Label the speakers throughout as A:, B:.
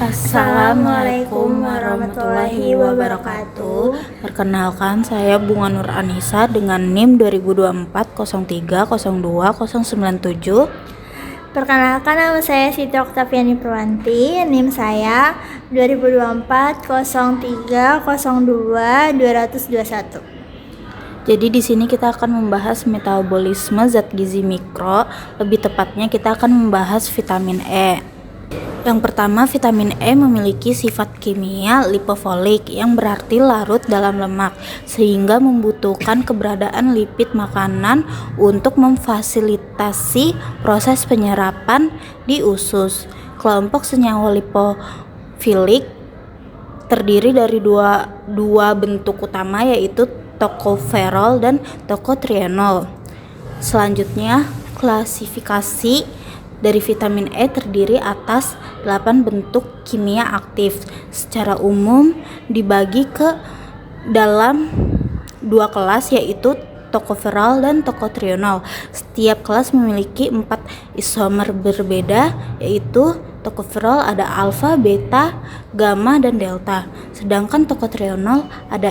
A: Assalamualaikum warahmatullahi wabarakatuh. Perkenalkan, saya Bunga Nur Anissa dengan NIM 2024 03 02 097.
B: Perkenalkan, nama saya Siti Oktaviani Purwanti, NIM saya 2024 03 02 221.
A: Jadi di sini kita akan membahas metabolisme zat gizi mikro, lebih tepatnya kita akan membahas vitamin E. Yang pertama, vitamin E memiliki sifat kimia lipofolik yang berarti larut dalam lemak, sehingga membutuhkan keberadaan lipid makanan untuk memfasilitasi proses penyerapan di usus. Kelompok senyawa lipofilik terdiri dari dua bentuk utama, yaitu tokoferol dan tokotrienol. Selanjutnya, klasifikasi dari vitamin E terdiri atas 8 bentuk kimia aktif. Secara umum dibagi ke dalam 2 kelas, yaitu tokoferol dan tokotrienol. Setiap kelas memiliki 4 isomer berbeda, yaitu tokoferol ada alfa, beta, gamma, dan delta. Sedangkan tokotrienol ada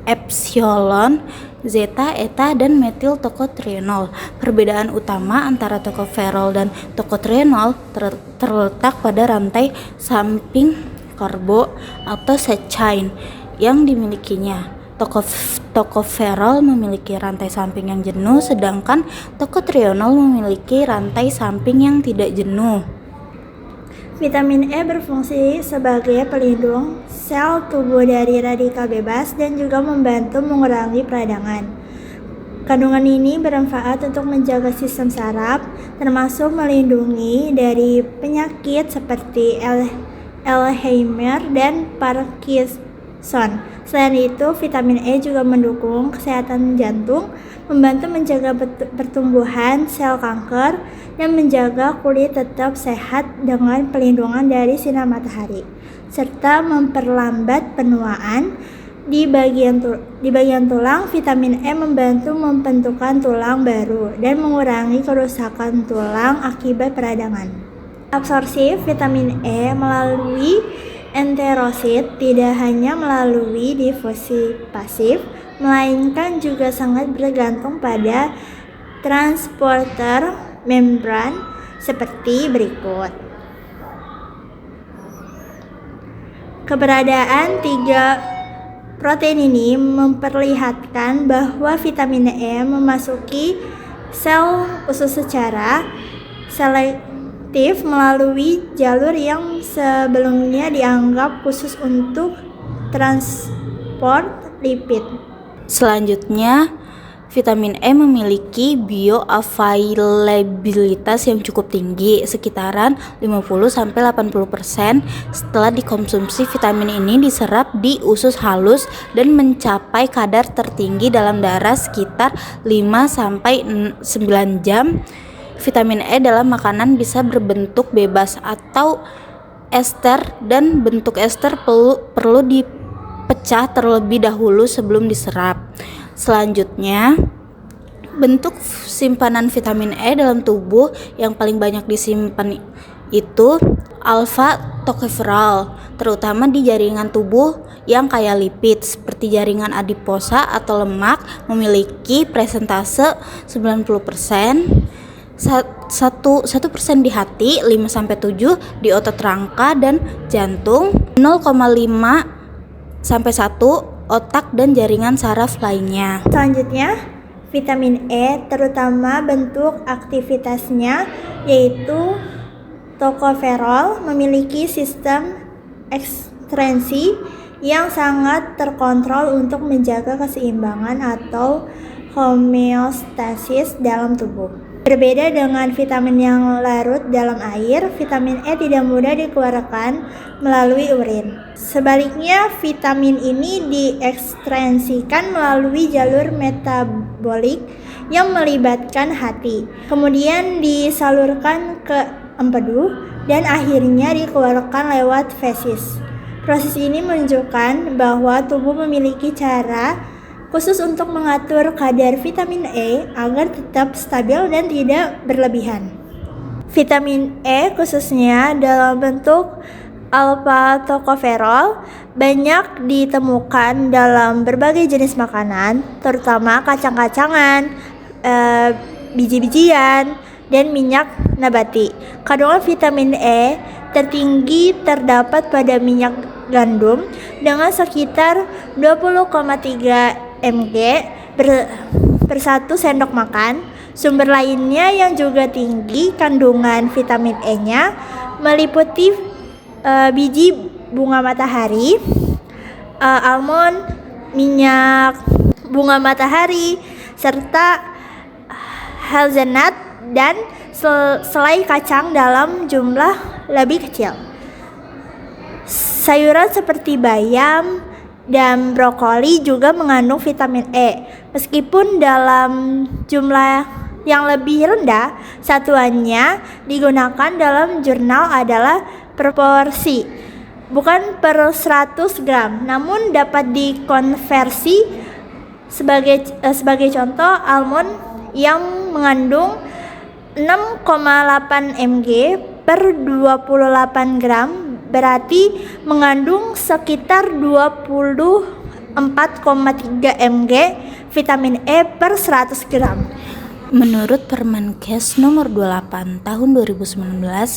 A: epsilon, zeta, eta, dan metil tokotrienol. Perbedaan utama antara tokoferol dan tokotrienol terletak pada rantai samping karbo atau side chain yang dimilikinya. Tokoferol memiliki rantai samping yang jenuh, sedangkan tokotrienol memiliki rantai samping yang tidak jenuh.
B: Vitamin E berfungsi sebagai pelindung sel tubuh dari radikal bebas dan juga membantu mengurangi peradangan. Kandungan ini bermanfaat untuk menjaga sistem saraf, termasuk melindungi dari penyakit seperti Alzheimer dan Parkinson. Selain itu, vitamin E juga mendukung kesehatan jantung, membantu menjaga pertumbuhan sel kanker, dan menjaga kulit tetap sehat dengan pelindungan dari sinar matahari, serta memperlambat penuaan. Di bagian tulang, vitamin E membantu membentukkan tulang baru dan mengurangi kerusakan tulang akibat peradangan. Absorpsi vitamin E melalui enterosit tidak hanya melalui difusi pasif, melainkan juga sangat bergantung pada transporter membran seperti berikut. Keberadaan 3 protein ini memperlihatkan bahwa vitamin E memasuki sel usus secara selektif melalui jalur yang sebelumnya dianggap khusus untuk transport lipid.
A: Selanjutnya, vitamin E memiliki bioavailabilitas yang cukup tinggi, sekitaran 50-80%. Setelah dikonsumsi, vitamin ini diserap di usus halus dan mencapai kadar tertinggi dalam darah sekitar 5-9 jam. Vitamin E dalam makanan bisa berbentuk bebas atau ester, dan bentuk ester perlu dipecah terlebih dahulu sebelum diserap. Selanjutnya, bentuk simpanan vitamin E dalam tubuh yang paling banyak disimpan itu alfa tokoferol, terutama di jaringan tubuh yang kaya lipid seperti jaringan adiposa atau lemak, memiliki persentase 90%, 1% di hati, 5-7 di otot rangka dan jantung, 0,5-1 otak dan jaringan saraf lainnya.
B: Selanjutnya, vitamin E terutama bentuk aktivitasnya yaitu tokoferol memiliki sistem ekstrinsi yang sangat terkontrol untuk menjaga keseimbangan atau homeostasis dalam tubuh. Berbeda dengan vitamin yang larut dalam air, vitamin E tidak mudah dikeluarkan melalui urin. Sebaliknya, vitamin ini diekstrinsikan melalui jalur metabolik yang melibatkan hati, kemudian disalurkan ke empedu, dan akhirnya dikeluarkan lewat fesis. Proses ini menunjukkan bahwa tubuh memiliki cara khusus untuk mengatur kadar vitamin E agar tetap stabil dan tidak berlebihan. Vitamin E khususnya dalam bentuk alpha tocopherol banyak ditemukan dalam berbagai jenis makanan, terutama kacang-kacangan, biji-bijian, dan minyak nabati. Kandungan vitamin E tertinggi terdapat pada minyak gandum dengan sekitar 20,3 mg per 1 sendok makan. Sumber lainnya yang juga tinggi kandungan vitamin E-nya meliputi biji bunga matahari, almond, minyak bunga matahari, serta hazelnut dan selai kacang dalam jumlah lebih kecil. Sayuran seperti bayam dan brokoli juga mengandung vitamin E, meskipun dalam jumlah yang lebih rendah. Satuannya digunakan dalam jurnal adalah proporsi, bukan per 100 gram, namun dapat dikonversi. Sebagai contoh, almond yang mengandung 6,8 mg per 28 gram berarti mengandung sekitar 24,3 mg vitamin E per 100 gram.
A: Menurut Permenkes nomor 28 tahun 2019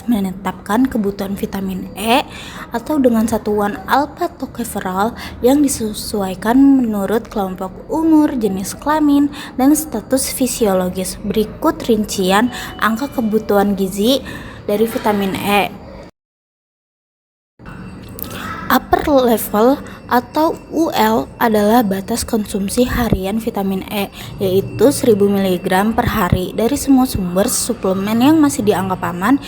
A: menetapkan kebutuhan vitamin E atau dengan satuan alpha tocopherol yang disesuaikan menurut kelompok umur, jenis kelamin, dan status fisiologis. Berikut rincian angka kebutuhan gizi dari vitamin E. Upper level atau UL adalah batas konsumsi harian vitamin E, yaitu 1000 mg per hari dari semua sumber suplemen yang masih dianggap aman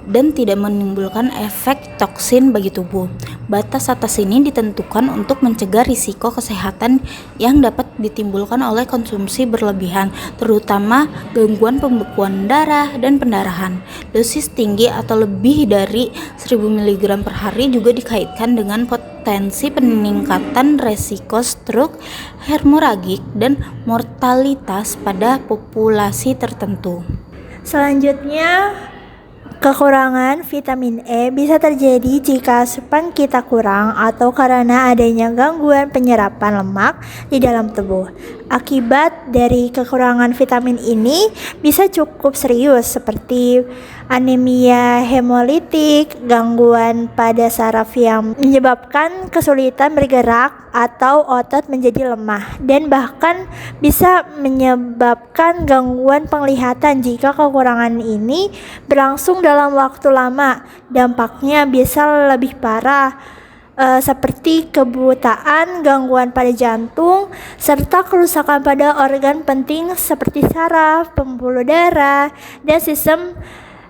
A: dan tidak menimbulkan efek toksin bagi tubuh. Batas atas ini ditentukan untuk mencegah risiko kesehatan yang dapat ditimbulkan oleh konsumsi berlebihan, terutama gangguan pembekuan darah dan pendarahan. Dosis tinggi atau lebih dari 1000 mg per hari juga dikaitkan dengan potensi peningkatan resiko stroke, hemoragik, dan mortalitas pada populasi tertentu.
B: Selanjutnya, kekurangan vitamin E bisa terjadi jika asupan kita kurang atau karena adanya gangguan penyerapan lemak di dalam tubuh. Akibat dari kekurangan vitamin ini bisa cukup serius seperti anemia hemolitik, gangguan pada saraf yang menyebabkan kesulitan bergerak atau otot menjadi lemah, dan bahkan bisa menyebabkan gangguan penglihatan jika kekurangan ini berlangsung dalam waktu lama. Dampaknya bisa lebih parah, seperti kebutaan, gangguan pada jantung, serta kerusakan pada organ penting seperti saraf, pembuluh darah, dan sistem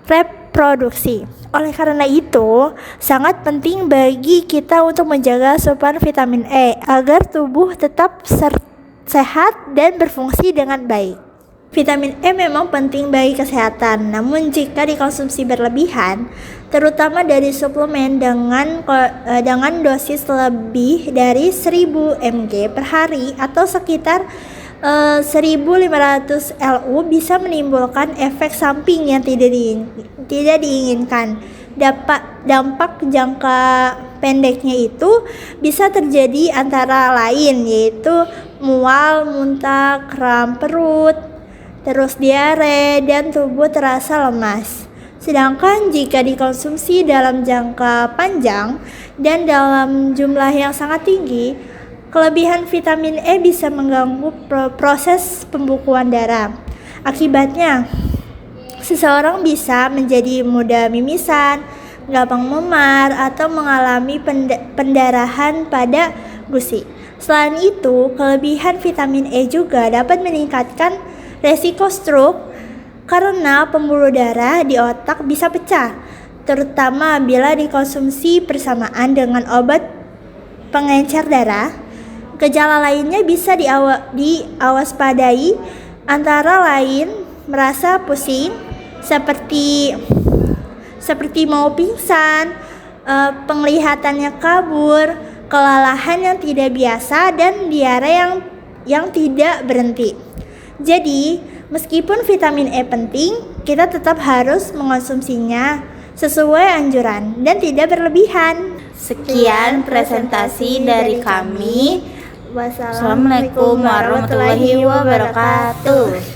B: reproduksi. Oleh karena itu, sangat penting bagi kita untuk menjaga asupan vitamin E agar tubuh tetap sehat dan berfungsi dengan baik. Vitamin E memang penting bagi kesehatan, namun jika dikonsumsi berlebihan, terutama dari suplemen dengan dosis lebih dari 1000 mg per hari atau sekitar 1500 LU, bisa menimbulkan efek samping yang tidak diinginkan. Dampak jangka pendeknya itu bisa terjadi antara lain yaitu mual, muntah, kram perut, terus diare, dan tubuh terasa lemas. Sedangkan jika dikonsumsi dalam jangka panjang dan dalam jumlah yang sangat tinggi, kelebihan vitamin E bisa mengganggu proses pembukuan darah. Akibatnya, seseorang bisa menjadi mudah mimisan, gampang memar, atau mengalami pendarahan pada gusi. Selain itu, kelebihan vitamin E juga dapat meningkatkan resiko stroke karena pembuluh darah di otak bisa pecah, terutama bila dikonsumsi bersamaan dengan obat pengencer darah. Gejala lainnya bisa diwaspadai, antara lain merasa pusing, seperti mau pingsan, penglihatannya kabur, kelelahan yang tidak biasa, dan diare yang tidak berhenti. Jadi, meskipun vitamin E penting, kita tetap harus mengonsumsinya sesuai anjuran dan tidak berlebihan.
A: Sekian presentasi dari kami.
B: Wassalamualaikum
A: Assalamualaikum warahmatullahi wabarakatuh.